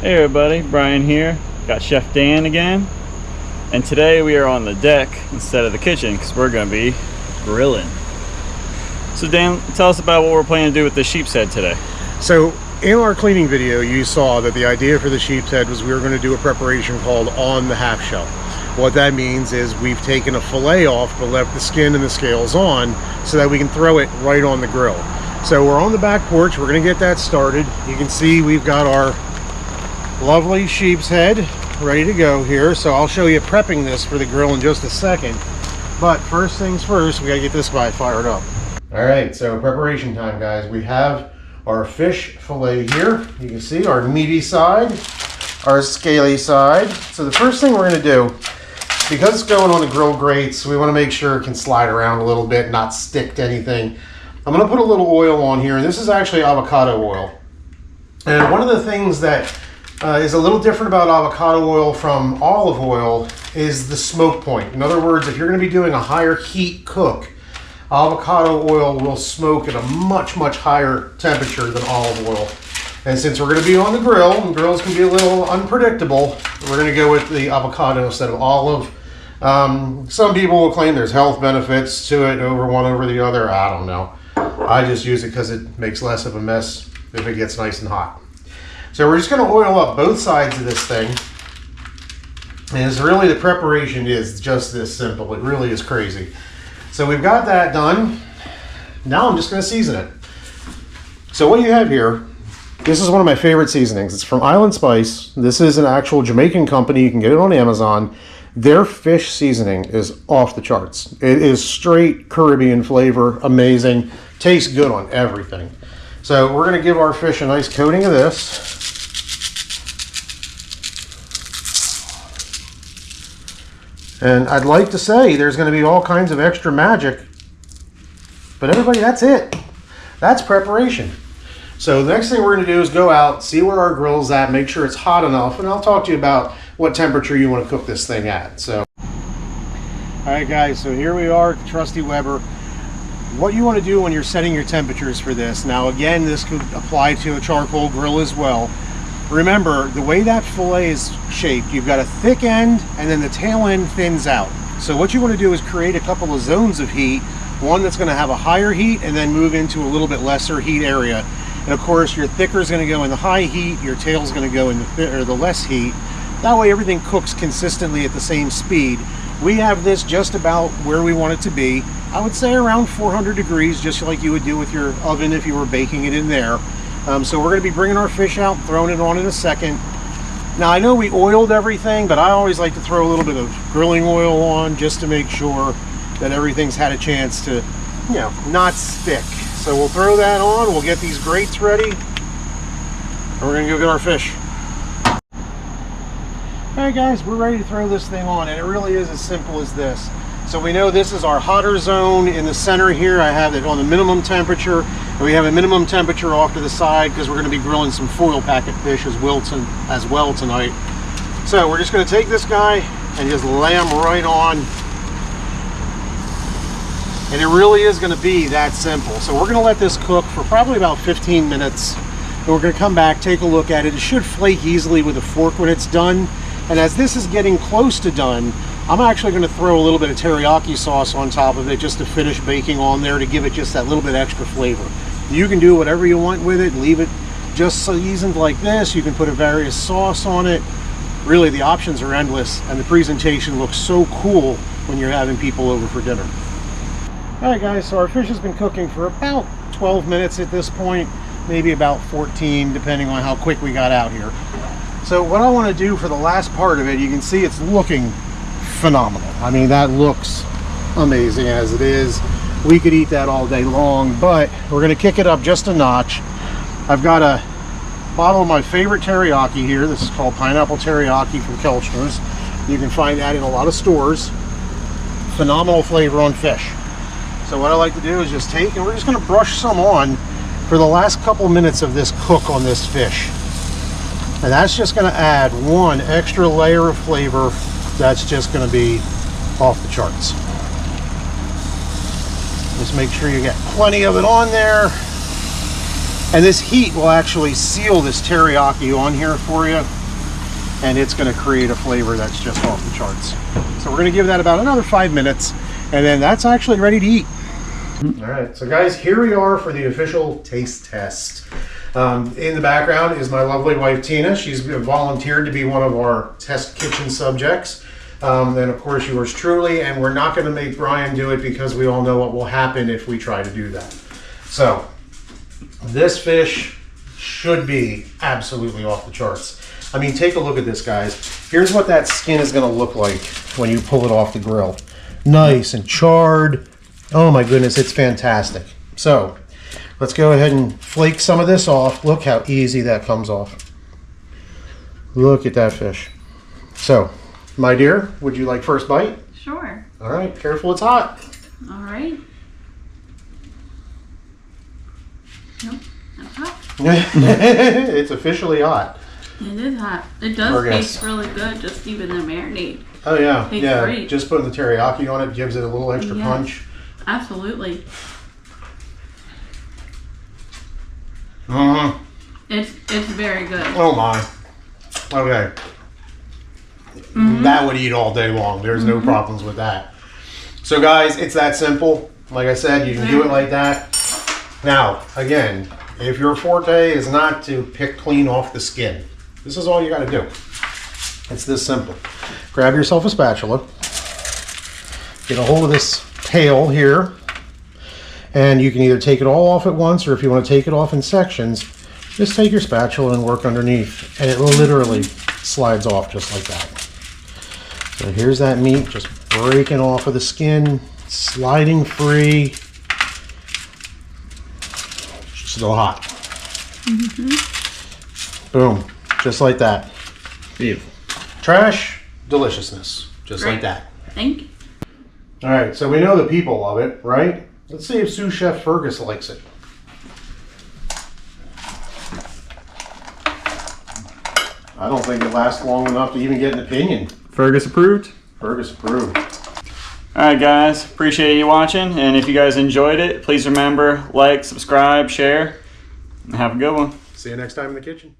Hey everybody, Brian here. Got Chef Dan again. And today we are on the deck instead of the kitchen because we're going to be grilling. So Dan, tell us about what we're planning to do with the sheepshead today. So in our cleaning video, you saw that the idea for the sheepshead was we were going to do a preparation called on the half shell. What that means is we've taken a fillet off but left the skin and the scales on so that we can throw it right on the grill. So we're on the back porch. We're going to get that started. You can see we've got our lovely sheepshead ready to go here, so I'll show you prepping this for the grill in just a second. But first things first, we gotta get this guy fired up. All right, so preparation time, guys. We have our fish fillet here. You can see our meaty side, our scaly side. So the first thing we're gonna do, because it's going on the grill grates, we want to make sure it can slide around a little bit, not stick to anything. I'm gonna put a little oil on here, and this is actually avocado oil. And one of the things that is a little different about avocado oil from olive oil is the smoke point. In other words, if you're going to be doing a higher heat cook, avocado oil will smoke at a much higher temperature than olive oil. And since we're going to be on the grill, and grills can be a little unpredictable, we're going to go with the avocado instead of olive. Some people will claim there's health benefits to it over one over the other. I don't know. I just use it because it makes less of a mess if it gets nice and hot. So we're just going to oil up both sides of this thing. And it's really, the preparation is just this simple. It really is crazy. So we've got that done. Now I'm just going to season it. So what you have here, this is one of my favorite seasonings. It's from Island Spice. This is an actual Jamaican company. You can get it on Amazon. Their fish seasoning is off the charts. It is straight Caribbean flavor, amazing. Tastes good on everything. So we're going to give our fish a nice coating of this. And I'd like to say there's going to be all kinds of extra magic, but everybody, that's it. That's preparation. So the next thing we're going to do is go out, see where our grill's at, make sure it's hot enough, and I'll talk to you about what temperature you want to cook this thing at. So, all right guys, so here we are, trusty Weber. What you want to do when you're setting your temperatures for this, now again, this could apply to a charcoal grill as well. Remember, the way that fillet is shaped, you've got a thick end and then the tail end thins out. So what you want to do is create a couple of zones of heat, one that's going to have a higher heat and then move into a little bit lesser heat area. And of course, your thicker is going to go in the high heat, your tail is going to go in the less heat. That way everything cooks consistently at the same speed. We have this just about where we want it to be. I would say around 400 degrees, just like you would do with your oven if you were baking it in there. So we're going to be bringing our fish out, throwing it on in a second. Now I know we oiled everything, but I always like to throw a little bit of grilling oil on just to make sure that everything's had a chance to, you know, not stick. So we'll throw that on, we'll get these grates ready, and we're going to go get our fish. Alright guys, we're ready to throw this thing on, and it really is as simple as this. So we know this is our hotter zone in the center here. I have it on the minimum temperature, and we have a minimum temperature off to the side because we're going to be grilling some foil packet fish as well tonight. So we're just going to take this guy and just lay him right on. And it really is going to be that simple. So we're going to let this cook for probably about 15 minutes. And we're going to come back, take a look at it. It should flake easily with a fork when it's done. And as this is getting close to done, I'm actually going to throw a little bit of teriyaki sauce on top of it just to finish baking on there to give it just that little bit extra flavor. You can do whatever you want with it. Leave it just seasoned like this. You can put a various sauce on it. Really, the options are endless, and the presentation looks so cool when you're having people over for dinner. All right, guys, so our fish has been cooking for about 12 minutes at this point, maybe about 14, depending on how quick we got out here. So what I want to do for the last part of it, you can see it's looking phenomenal. I mean, that looks amazing as it is. We could eat that all day long, but we're going to kick it up just a notch. I've got a bottle of my favorite teriyaki here. This is called pineapple teriyaki from Kelchner's. You can find that in a lot of stores. Phenomenal flavor on fish. So what I like to do is just take, and we're just going to brush some on for the last couple minutes of this cook on this fish. And that's just going to add one extra layer of flavor that's just going to be off the charts. Just make sure you get plenty of it on there. And this heat will actually seal this teriyaki on here for you, and it's going to create a flavor that's just off the charts. So we're going to give that about another 5 minutes, and then that's actually ready to eat. All right, so guys, here we are for the official taste test. In the background is my lovely wife Tina. She's volunteered to be one of our test kitchen subjects. Then of course yours truly, and we're not going to make Brian do it because we all know what will happen if we try to do that. So this fish should be absolutely off the charts. I mean, take a look at this, guys. Here's what that skin is going to look like when you pull it off the grill. Nice and charred. Oh my goodness, it's fantastic. So let's go ahead and flake some of this off. Look how easy that comes off. Look at that fish. So, my dear, would you like first bite? Sure. All right, careful, it's hot. All right. Nope, that's hot. It's officially hot. It is hot. It does taste really good, just even the marinade. Oh yeah, Tastes yeah. great. Just putting the teriyaki on it gives it a little extra Yes. punch. Absolutely. Mm-hmm. It's very good. Oh my. Okay. That would eat all day long. There's no problems with that. So guys, it's that simple. Like I said, you can do it like that. Now, again, if your forte is not to pick clean off the skin, this is all you got to do. It's this simple. Grab yourself a spatula. Get a hold of this tail here. And you can either take it all off at once, or if you want to take it off in sections, just take your spatula and work underneath. And it literally slides off just like that. So here's that meat just breaking off of the skin, sliding free. Still hot. Boom, just like that. Beautiful. Trash, deliciousness, just like Great. that. Thank you. All right, so we know the people love it, right? Let's see if sous chef Fergus likes it. I don't think it lasts long enough to even get an opinion. Fergus approved? Fergus approved. Alright guys, appreciate you watching, and if you guys enjoyed it, please remember, like, subscribe, share, and have a good one. See you next time in the kitchen.